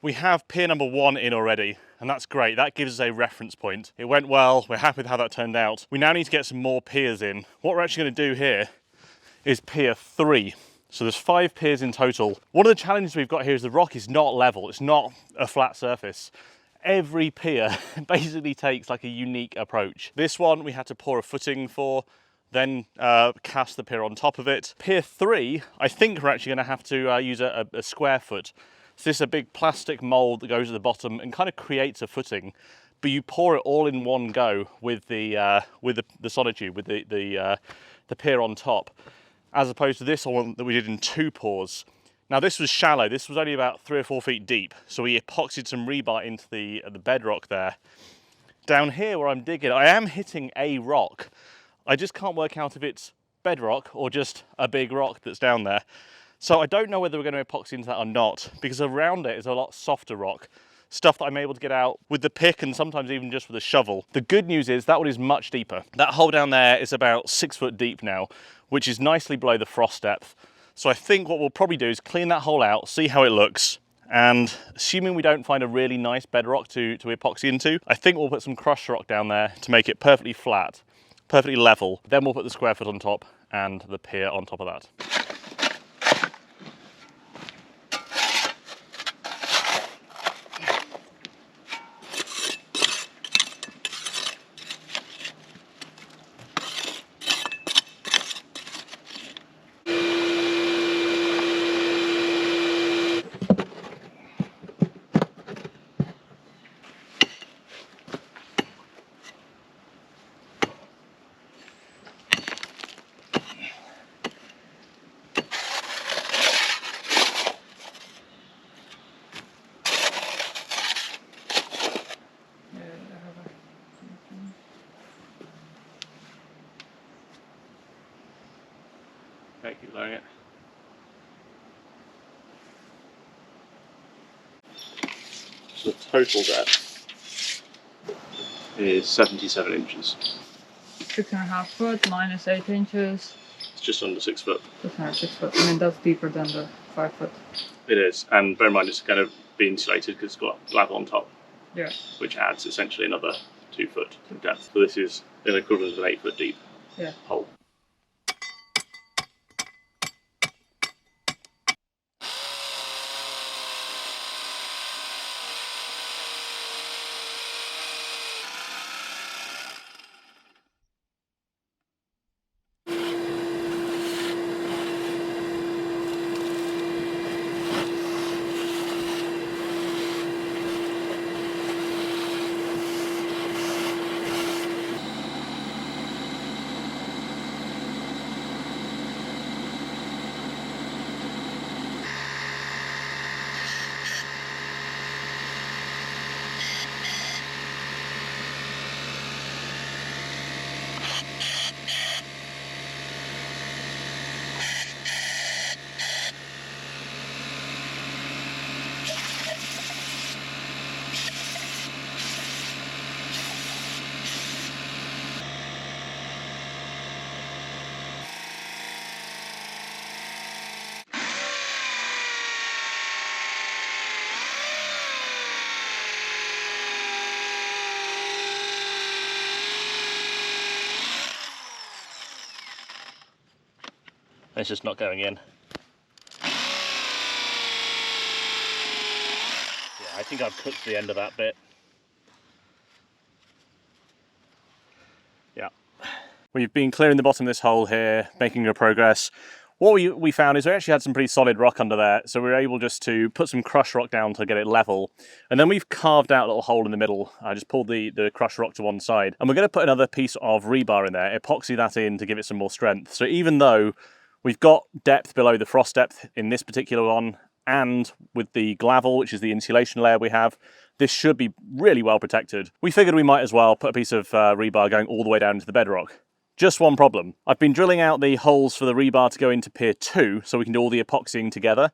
We have pier number 1 in already, and that's great. That gives us a reference point. It went well, we're happy with how that turned out. We now need to get some more piers in. What we're actually going to do here is pier 3. So there's 5 piers in total. One of the challenges we've got here is the rock is not level, it's not a flat surface. Every pier basically takes like a unique approach. This one we had to pour a footing for, then cast the pier on top of it. Pier 3, I think we're actually going to have to use a square foot. So this is a big plastic mould that goes at the bottom and kind of creates a footing, but you pour it all in one go with the sonotube, with the pier on top, as opposed to this one that we did in 2 pours. Now this was shallow. This was only about 3 or 4 feet deep, so we epoxied some rebar into the bedrock there. Down here where I'm digging, I am hitting a rock. I just can't work out if it's bedrock or just a big rock that's down there. So I don't know whether we're going to epoxy into that or not, because around it is a lot softer rock, stuff that I'm able to get out with the pick and sometimes even just with a shovel. The good news is that one is much deeper. That hole down there is about 6 foot deep now, which is nicely below the frost depth. So I think what we'll probably do is clean that hole out, see how it looks, and assuming we don't find a really nice bedrock to epoxy into, I think we'll put some crushed rock down there to make it perfectly flat, perfectly level. Then we'll put the square foot on top and the pier on top of that. Okay, keep lowering it. So the total depth is 77 inches. 6.5 foot minus 8 inches. It's just under 6 foot. Just under 6 foot. I mean, that's deeper than the 5 foot. It is, and bear in mind it's going to be insulated because it's got gravel on top. Yeah. Which adds essentially another 2 foot of depth. So this is an equivalent of an 8 foot deep hole. It's just not going in. Yeah, I think I've cooked the end of that bit. Yeah. We've been clearing the bottom of this hole here, making good progress. What we found is we actually had some pretty solid rock under there, so we were able just to put some crushed rock down to get it level. And then we've carved out a little hole in the middle. I just pulled the crushed rock to one side. And we're going to put another piece of rebar in there, epoxy that in to give it some more strength. So even though we've got depth below the frost depth in this particular one, and with the gravel, which is the insulation layer we have, this should be really well protected. We figured we might as well put a piece of rebar going all the way down into the bedrock. Just one problem. I've been drilling out the holes for the rebar to go into pier 2 so we can do all the epoxying together.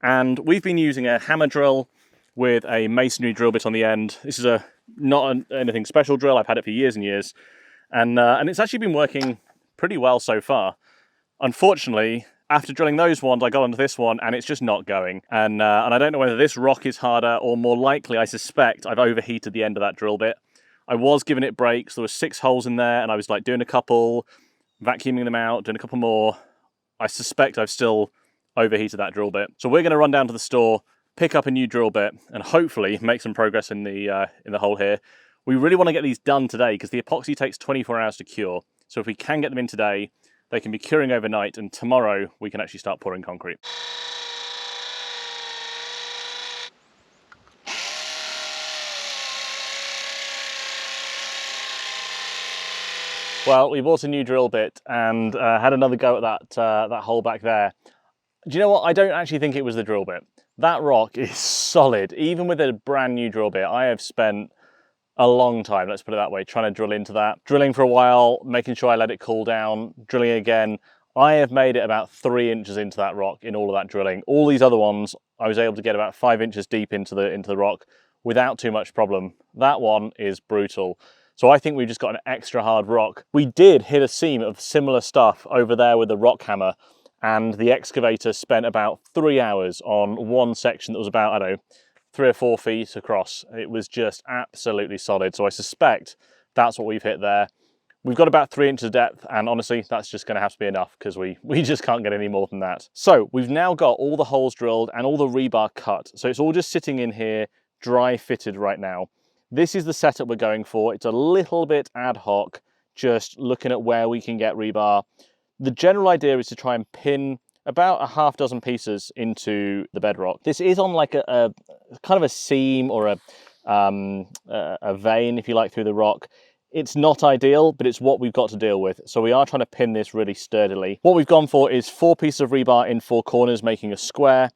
And we've been using a hammer drill with a masonry drill bit on the end. This is not anything special drill. I've had it for years and years. And it's actually been working pretty well so far. Unfortunately, After drilling those ones, I got onto this one and it's just not going. And I don't know whether this rock is harder or more likely, I suspect, I've overheated the end of that drill bit. I was giving it breaks. There were 6 holes in there and I was like doing a couple, vacuuming them out, doing a couple more. I suspect I've still overheated that drill bit. So we're going to run down to the store, pick up a new drill bit and hopefully make some progress in the hole here. We really want to get these done today because the epoxy takes 24 hours to cure. So if we can get them in today, they can be curing overnight and tomorrow we can actually start pouring concrete. Well, we bought a new drill bit and had another go at that hole back there. Do you know what? I don't actually think it was the drill bit. That rock is solid. Even with a brand new drill bit, I have spent a long time, let's put it that way, trying to drill into that. Drilling for a while, making sure I let it cool down, drilling again. I have made it about 3 inches into that rock in all of that drilling. All these other ones, I was able to get about 5 inches deep into the rock without too much problem. That one is brutal. So I think we've just got an extra hard rock. We did hit a seam of similar stuff over there with the rock hammer, and the excavator spent about 3 hours on one section that was about, I don't know, 3 or 4 feet across. It was just absolutely solid. So I suspect that's what we've hit there. We've got about 3 inches of depth, and honestly, that's just gonna have to be enough because we just can't get any more than that. So we've now got all the holes drilled and all the rebar cut. So it's all just sitting in here, dry fitted right now. This is the setup we're going for. It's a little bit ad hoc, just looking at where we can get rebar. The general idea is to try and pin about a half dozen pieces into the bedrock. This is on like a kind of a seam or a vein, if you like, through the rock. It's not ideal, but it's what we've got to deal with. So we are trying to pin this really sturdily. What we've gone for is 4 pieces of rebar in 4 corners, making a square.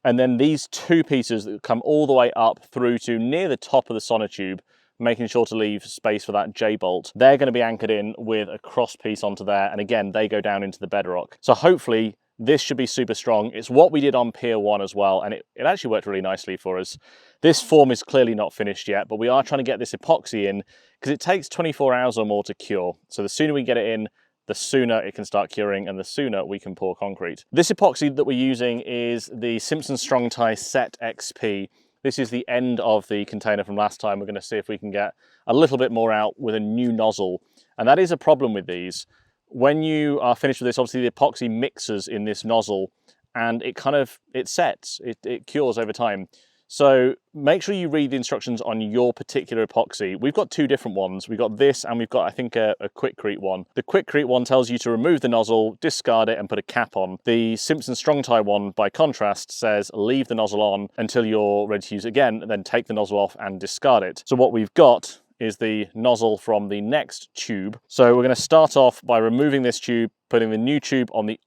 And then these 2 pieces that come all the way up through to near the top of the sonotube, making sure to leave space for that J-bolt. They're going to be anchored in with a cross piece onto there. And again, they go down into the bedrock. So hopefully this should be super strong. It's what we did on Pier 1 as well, and it actually worked really nicely for us. This form is clearly not finished yet, but we are trying to get this epoxy in because it takes 24 hours or more to cure. So the sooner we get it in, the sooner it can start curing and the sooner we can pour concrete. This epoxy that we're using is the Simpson Strong Tie Set XP. This is the end of the container from last time. We're going to see if we can get a little bit more out with a new nozzle. And that is a problem with these. When you are finished with this, obviously the epoxy mixes in this nozzle and it sets, it cures over time. So make sure you read the instructions on your particular epoxy. We've got 2 different ones. We've got this and we've got, I think, a Quickcrete one. The Quickcrete one tells you to remove the nozzle, discard it and put a cap on. The Simpson Strong Tie one, by contrast, says leave the nozzle on until you're ready to use it again, and then take the nozzle off and discard it. So what we've got is the nozzle from the next tube. So we're going to start off by removing this tube, putting the new tube on the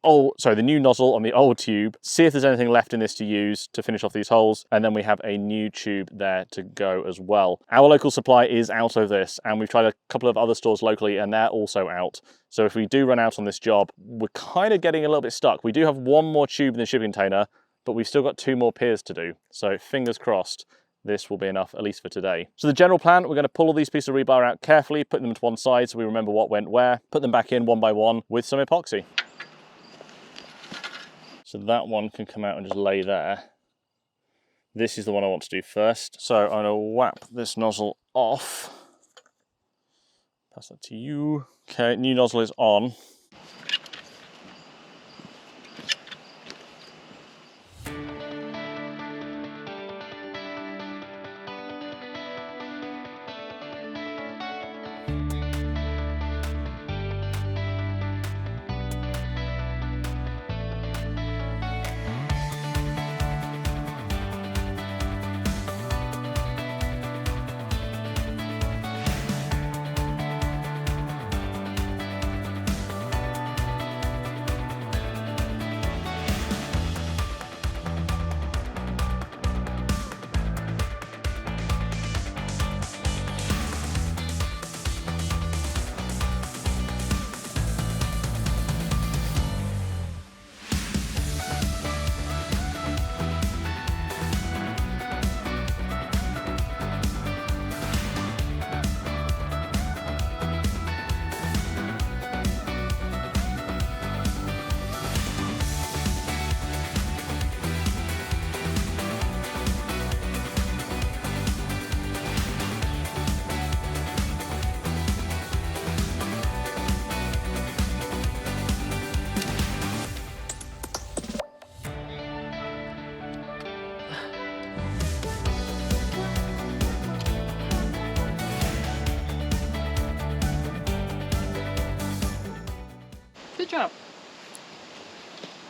new nozzle on the old tube, see if there's anything left in this to use to finish off these holes, and then we have a new tube there to go as well. Our local supply is out of this, and we've tried a couple of other stores locally and they're also out. So if we do run out on this job, we're kind of getting a little bit stuck. We do have 1 more tube in the shipping container, but we've still got 2 more piers to do. So fingers crossed, this will be enough, at least for today. So the general plan, we're going to pull all these pieces of rebar out carefully, put them to one side so we remember what went where, put them back in one by one with some epoxy. So that one can come out and just lay there. This is the one I want to do first. So I'm going to whap this nozzle off. Pass that to you. Okay, new nozzle is on.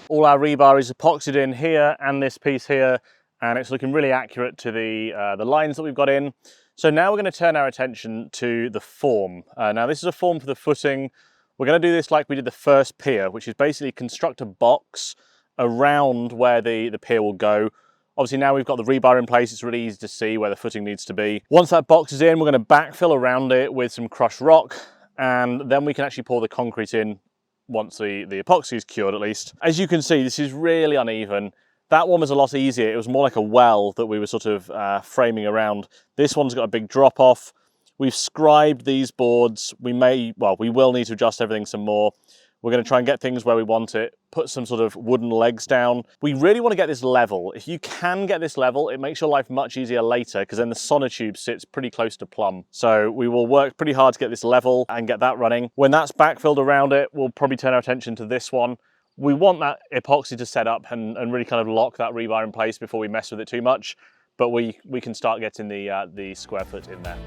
All our rebar is epoxied in here and this piece here, and it's looking really accurate to the lines that we've got in. So now we're going to turn our attention to the form. Now this is a form for the footing. We're going to do this like we did the first pier, which is basically construct a box around where the pier will go. Obviously now we've got the rebar in place, it's really easy to see where the footing needs to be. Once that box is in, we're going to backfill around it with some crushed rock, and then we can actually pour the concrete in once the epoxy is cured at least. As you can see, this is really uneven. That one was a lot easier. It was more like a well that we were sort of framing around. This one's got a big drop off. We've scribed these boards. We will need to adjust everything some more. We're going to try and get things where we want it, put some sort of wooden legs down. We really want to get this level. If you can get this level, it makes your life much easier later, because then the sonotube sits pretty close to plumb. So we will work pretty hard to get this level and get that running. When that's backfilled around it, we'll probably turn our attention to this one. We want that epoxy to set up and really kind of lock that rebar in place before we mess with it too much. But we can start getting the square foot in there.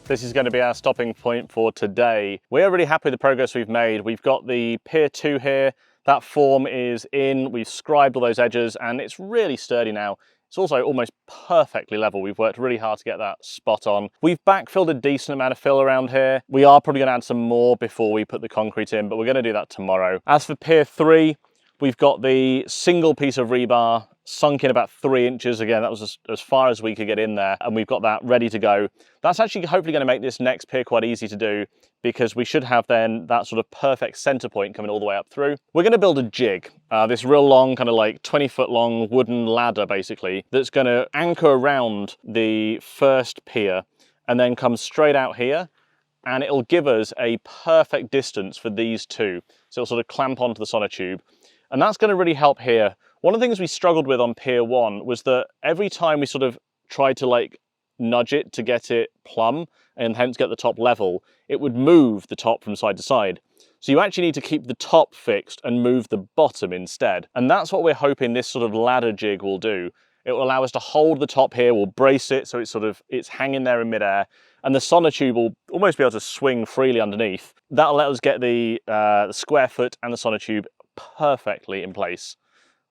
This is going to be our stopping point for today. We're really happy with the progress we've made. We've got the Pier 2 here. That form is in. We've scribed all those edges and it's really sturdy now. It's also almost perfectly level. We've worked really hard to get that spot on. We've backfilled a decent amount of fill around here. We are probably going to add some more before we put the concrete in, but we're going to do that tomorrow. As for Pier 3, we've got the single piece of rebar sunk in about 3 inches. Again, that was as far as we could get in there, and we've got that ready to go. That's actually hopefully going to make this next pier quite easy to do, because we should have then that sort of perfect center point coming all the way up through. We're going to build a jig, this real long, kind of like 20-foot long wooden ladder basically, that's going to anchor around the first pier and then come straight out here, and it'll give us a perfect distance for these two. So it'll sort of clamp onto the sonotube, and that's going to really help here. One of the things we struggled with on Pier 1 was that every time we sort of tried to like nudge it to get it plumb and hence get the top level, it would move the top from side to side. So you actually need to keep the top fixed and move the bottom instead. And that's what we're hoping this sort of ladder jig will do. It will allow us to hold the top here, we'll brace it so it's hanging there in midair, and the sonotube will almost be able to swing freely underneath. That'll let us get the square foot and the sonotube perfectly in place.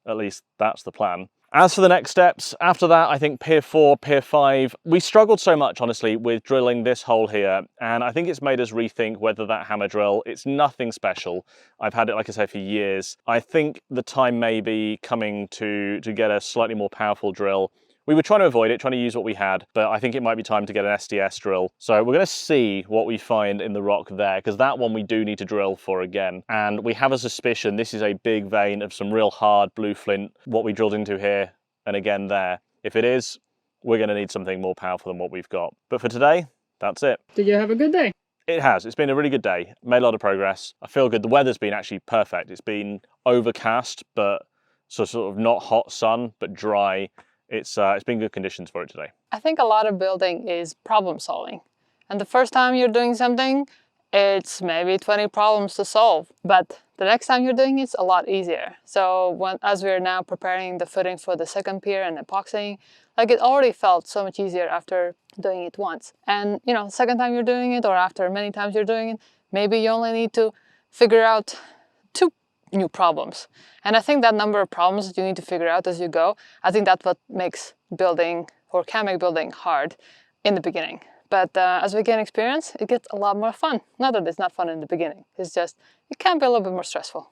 At least that's the plan. As for the next steps, after that, I think Pier 4, Pier 5, we struggled so much, honestly, with drilling this hole here, and I think it's made us rethink whether that hammer drill, it's nothing special. I've had it, like I say, for years. I think the time may be coming to get a slightly more powerful drill. We were trying to avoid it, trying to use what we had, but I think it might be time to get an SDS drill. So we're going to see what we find in the rock there, because that one we do need to drill for again. And we have a suspicion this is a big vein of some real hard blue flint, what we drilled into here and again there. If it is, we're going to need something more powerful than what we've got. But for today, that's it. Did you have a good day? It has. It's been a really good day. Made a lot of progress. I feel good. The weather's been actually perfect. It's been overcast, but sort of not hot sun, but dry. It's been good conditions for it today. I think a lot of building is problem solving. And the first time you're doing something, it's maybe 20 problems to solve. But the next time you're doing it's a lot easier. So as we're now preparing the footing for the second pier and epoxying, like it already felt so much easier after doing it once. And you know, second time you're doing it or after many times you're doing it, maybe you only need to figure out 2 new problems. And I think that number of problems that you need to figure out as you go, I think that's what makes building or can make building hard in the beginning. But as we gain experience, it gets a lot more fun. Not that it's not fun in the beginning, it's just, it can be a little bit more stressful.